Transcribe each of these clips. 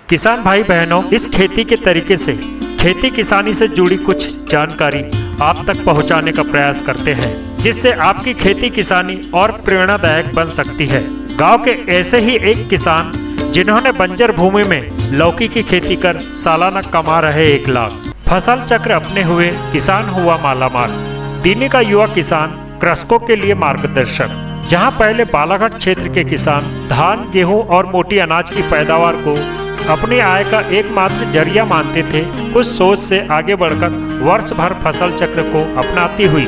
किसान भाई बहनों, इस खेती के तरीके से खेती किसानी से जुड़ी कुछ जानकारी आप तक पहुंचाने का प्रयास करते हैं, जिससे आपकी खेती किसानी और प्रेरणादायक बन सकती है। गांव के ऐसे ही एक किसान जिन्होंने बंजर भूमि में लौकी की खेती कर सालाना कमा रहे 1 लाख, फसल चक्र अपने हुए किसान हुआ मालामाल। दिल्ली का युवा किसान कृषकों के लिए मार्गदर्शक। जहां पहले बालाघाट क्षेत्र के किसान धान, गेहूं और मोटी अनाज की पैदावार को अपनी आय का एकमात्र जरिया मानते थे, कुछ सोच से आगे बढ़कर वर्ष भर फसल चक्र को अपनाती हुई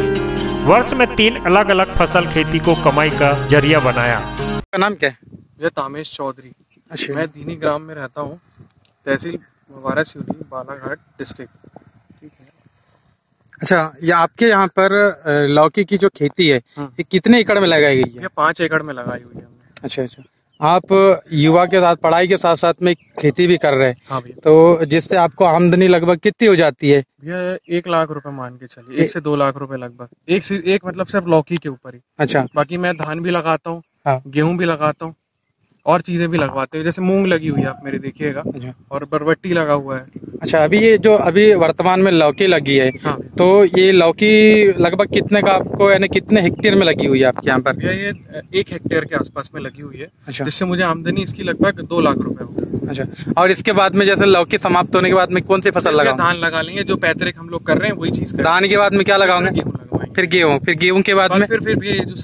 वर्ष में 3 अलग अलग फसल खेती को कमाई का जरिया बनाया। आपका नाम क्या है? ये तामेश चौधरी। अच्छा, मैं दीनी ग्राम में रहता हूँ, तहसील वारासिवनी, बालाघाट डिस्ट्रिक्ट। ठीक है। अच्छा, ये आपके यहाँ पर लौकी की जो खेती है ये कितने एकड़ में लगाई गई है? ये 5 एकड़ में लगाई हुई है हमने। अच्छा अच्छा, आप युवा के साथ पढ़ाई के साथ साथ में खेती भी कर रहे हैं। हाँ भैया। तो जिससे आपको आमदनी लगभग कितनी हो जाती है? भैया 1 लाख रुपए मान के चलिए, 1 से 2 लाख रुपए लगभग। एक मतलब सिर्फ लौकी के ऊपर ही। अच्छा। बाकी मैं धान भी लगाता हूँ, हाँ। गेहूं भी लगाता हूँ और चीजें भी लगवाते हैं, जैसे मूंग लगी हुई है आप मेरे देखिएगा। अच्छा। और बरबट्टी लगा हुआ है। अच्छा, अभी वर्तमान में लौकी लगी है। हाँ। तो ये लौकी लगभग कितने का आपको, यानी कितने हेक्टेयर में लगी हुई है आपके यहाँ पर? ये 1 हेक्टेयर के आसपास में लगी हुई है। अच्छा। जिससे मुझे आमदनी इसकी लगभग 2 लाख रुपए होगी। अच्छा, और इसके बाद में जैसे लौकी समाप्त होने के बाद में कौन सी फसल लगाओ? धान लगा लेंगे, जो पैतृक हम लोग कर रहे हैं वही चीज। धान के बाद में क्या लगाओगे? गेहूं लगवाएंगे। फिर गेहूं के बाद में फिर ये जो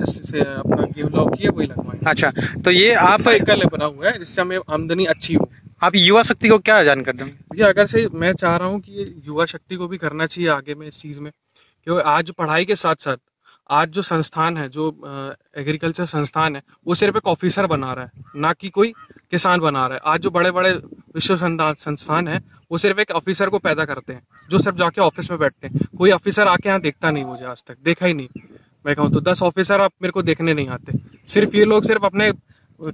अपना गेहूं लौकी है वही लगवाएंगे। अच्छा, तो ये आप साइकिल बना हुआ है जिससे हमें आमदनी अच्छी हो। आप युवा शक्ति को क्या जानकारी दें? भैया अगर से मैं चाह रहा हूँ कि ये युवा शक्ति को भी करना चाहिए आगे में इस चीज में, क्योंकि आज पढ़ाई के साथ साथ आज जो संस्थान है, जो एग्रीकल्चर संस्थान है, वो सिर्फ एक ऑफिसर बना रहा है, ना कि कोई किसान बना रहा है। आज जो बड़े बड़े विश्व संस्थान है वो सिर्फ एक ऑफिसर को पैदा करते हैं, जो सिर्फ जाके ऑफिस में बैठते हैं। कोई ऑफिसर आके यहाँ देखता नहीं, मुझे आज तक देखा ही नहीं। मैं कहूँ तो 10 ऑफिसर आप मेरे को देखने नहीं आते। सिर्फ ये लोग सिर्फ अपने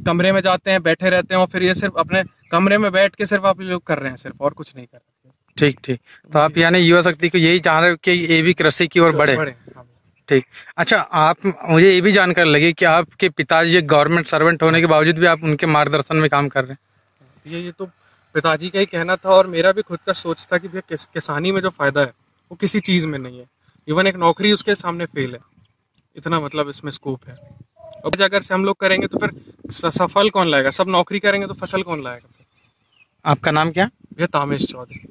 कमरे में जाते हैं, बैठे रहते हैं, और फिर ये सिर्फ अपने कमरे में बैठ के सिर्फ आप लोग कर रहे हैं, सिर्फ और कुछ नहीं कर रहे। ठीक ठीक, तो आप यानी युवा शक्ति को यही चाह रहे हो कि ये भी कृषि की ओर बढ़े। ठीक। अच्छा, आप मुझे ये भी जानकारी लगी कि आपके पिताजी गवर्नमेंट सर्वेंट होने के बावजूद भी आप उनके मार्गदर्शन में काम कर रहे हैं। ये तो पिताजी का ही कहना था, और मेरा भी खुद का सोच था कि भैया किसानी में जो फायदा है वो किसी चीज में नहीं है। इवन एक नौकरी उसके सामने फेल है, इतना मतलब इसमें स्कोप है। अब अगर से हम लोग करेंगे तो फिर सफल कौन लाएगा? सब नौकरी करेंगे तो फसल कौन लाएगा? आपका नाम क्या? ये तामेश चौधरी।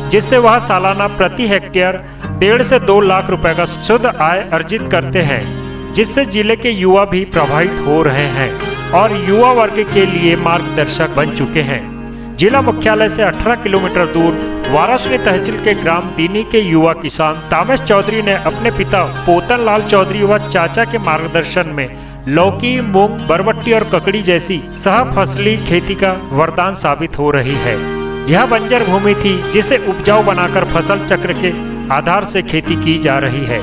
जिससे वह सालाना प्रति हेक्टेयर 1.5 से 2 लाख रुपए का शुद्ध आय अर्जित करते हैं, जिससे जिले के युवा भी प्रभावित हो रहे हैं और युवा वर्ग के लिए मार्गदर्शक बन चुके हैं। जिला मुख्यालय से 18 किलोमीटर दूर वारासिवनी तहसील के ग्राम दीनी के युवा किसान तामेश चौधरी ने अपने पिता पोतन लाल चौधरी व चाचा के मार्गदर्शन में लौकी, मूंग, बरबट्टी और ककड़ी जैसी सह फसली खेती का वरदान साबित हो रही है। यह बंजर भूमि थी जिसे उपजाऊ बनाकर फसल चक्र के आधार से खेती की जा रही है।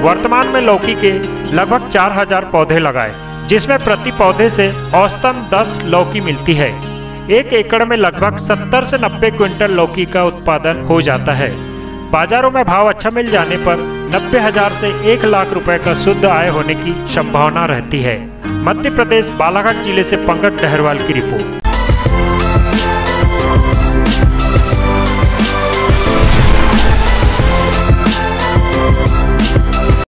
वर्तमान में लौकी के लगभग 4000 पौधे लगाए, जिसमें प्रति पौधे से औसतन 10 लौकी मिलती है। 1 एकड़ में लगभग 70 से 90 क्विंटल लौकी का उत्पादन हो जाता है। बाजारों में भाव अच्छा मिल जाने पर 90,000 से 1 लाख रुपए का शुद्ध आय होने की संभावना रहती है। मध्य प्रदेश बालाघाट जिले से पंकज डहरवाल की रिपोर्ट।